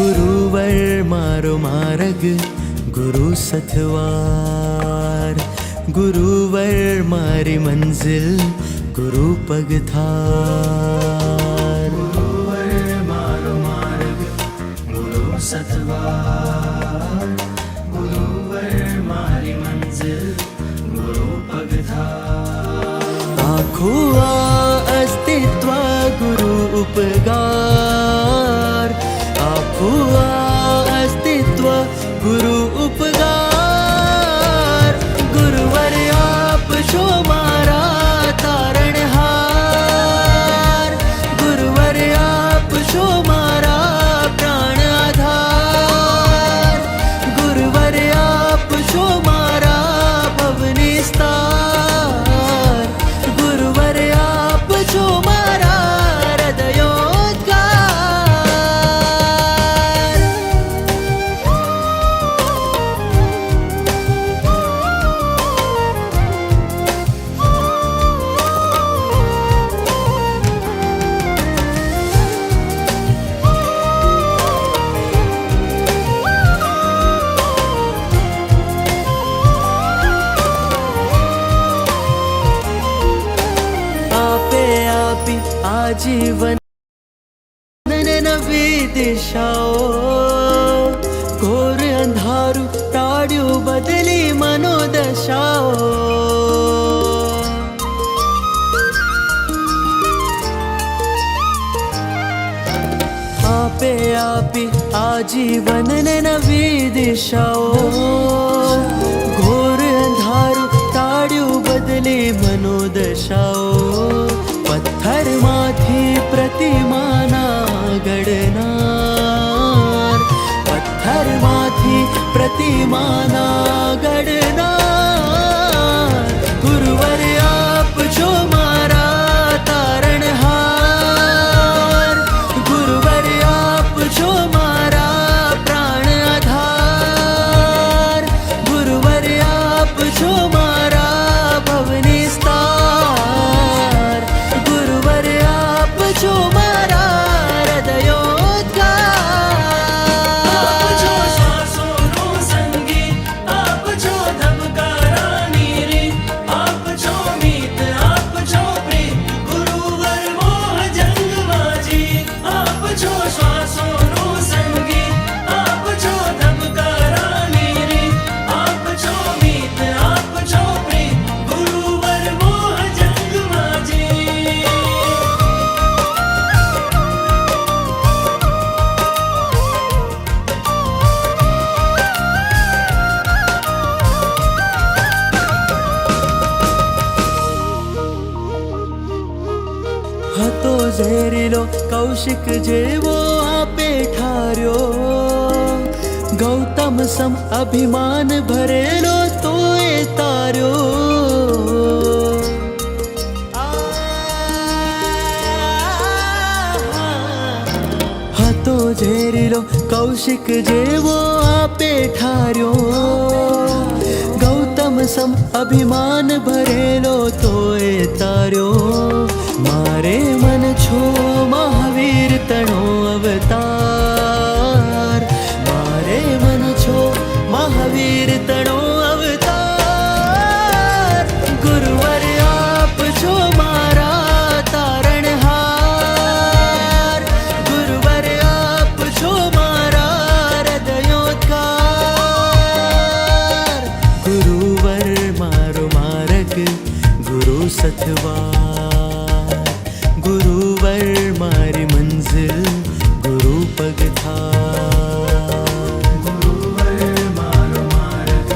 ગુરુવર મારો માર્ગ ગુરુ સથવાર, ગુરુવર મારી મંઝિલ ગુરુ પગથાર. ગુરુવર મારો માર્ગ ગુરુ સથવાર, ગુરુવર મારી મંઝિલ ગુરુ પગથાર. આખું આ અસ્તિત્વ ગુરુ ઉપગાર, આખું આ અસ્તિત્વ ગુરુ ઉપગાર. ગુરુવર આપ છો મારા તારણહાર, ગુરુવર આપ છો મારા પ્રાણ આધાર, ગુરુવર આપ છો મારા ભવનિસ્તાર, ગુરુવર આપ છો મારા હૃદયોદ્ગાર. આજીવન નવી દિશાઓ, ઘોર અંધારું તાળ્યું બદલી મનોદશાઓ. આપે આપી આજીવનને નવી દિશાઓ, ઘોર અંધારું તાળ્યું બદલી મનોદશાઓ. પથ્થરમાંથી પ્રતિમાના ઘડનાર, પથ્થરમાંથી પ્રતિમાના ઘડનાર. ગુરુવર આપ છો મારા તારણહાર, ગુરુવર આપ છો મારા પ્રાણ આધાર, ગુરુવર આપ છો મારા ભવનિસ્તાર, ગુરુવર આપ છો મારા હૃદયોદ્ગાર. આપ છો શ્વાસોનું સંગીત, આપ છો ધબકારાની રીત, આપ છો મીત, આપ છો પ્રીત, ગુરુવર મોહ જંગમાં જીત. આપ છો શ્વાસોનું સંગીત, આપ છો ધબકારાની રીત, આપ છો મીત, આપ છો પ્રીત, ગુરુવર મોહ જંગમાં જીત. હતો ઝેરીલો કૌશિક જેવો આપે ઠાર્યો, ગૌતમ સમ અભિમાન ભરેલો તોય તાર્યો. હતો ઝેરીલો કૌશિક જેવો આપે ઠાર્યો, ગૌતમ સમ અભિમાન ભરેલો તોય તાર્યો. મારે મન છો મહાવીર તણો અવતાર, મારે મન છો મહાવીર તણો અવતાર. ગુરુવર આપ છો મારા તારણહાર, ગુરુવર આપ છો મારા હૃદયોદ્ગાર. ગુરુવર મારો માર્ગ ગુરુ સથવાર, ગુરુવર મારી મંઝિલ ગુરુ પગથાર. ગુરુવર મારો માર્ગ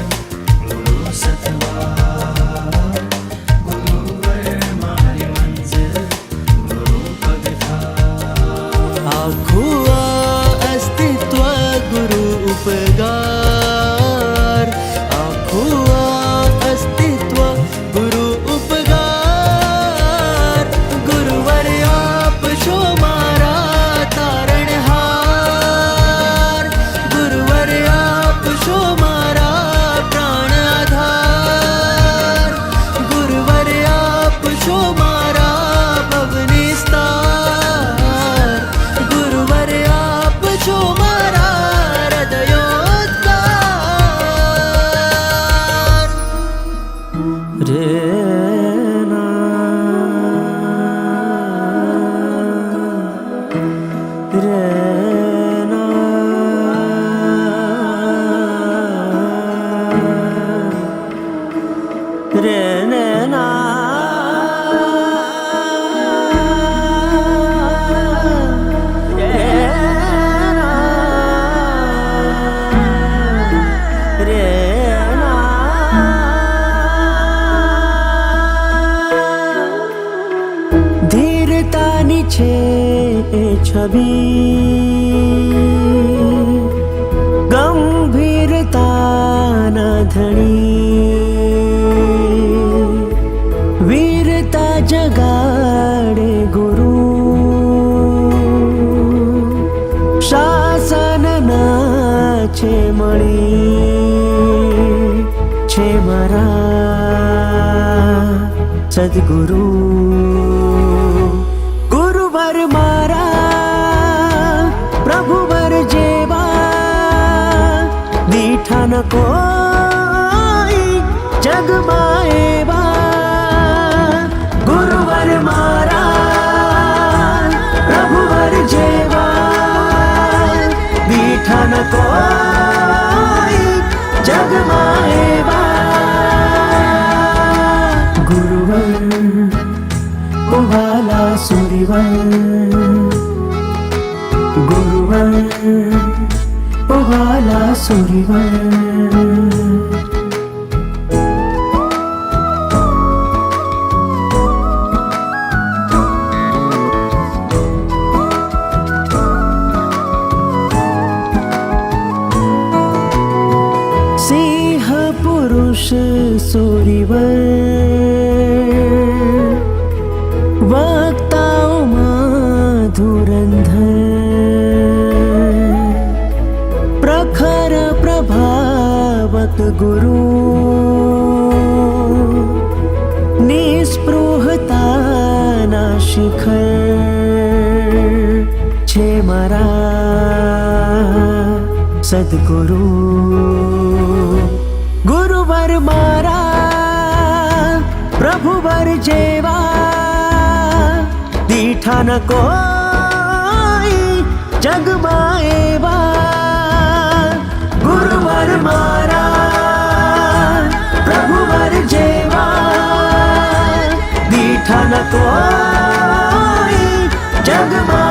છબી ગંભીરતાના ધણી વીરતા જગાડે ગુરુ શાસનના છે મળી છે મારા સદગુરુ ગુરુવર મારા પ્રભુવર જેવા દીઠા ન કોઈ જગમાં એવા ગુરુવર મારા પ્રભુવર જેવા દીઠા ન કોઈ જગમાં એવા ગુરુવર ઉભાલા સુરીવર ગુરુવર ઉભાલા સુરીવર સિંહ પુરુષ સુરીવર વક્તાઓમાં ધુરંધર પ્રખર પ્રભાવક ગુરુ નિસ્પૃહતાના શિખર છે મારા સદગુરુ ગુરુવર મારા પ્રભુવર જેવા દીઠા ન કોઈ જગમાં એવા ગુરુવર મારા પ્રભુવર જેવા દીઠા ન કોઈ જગમાં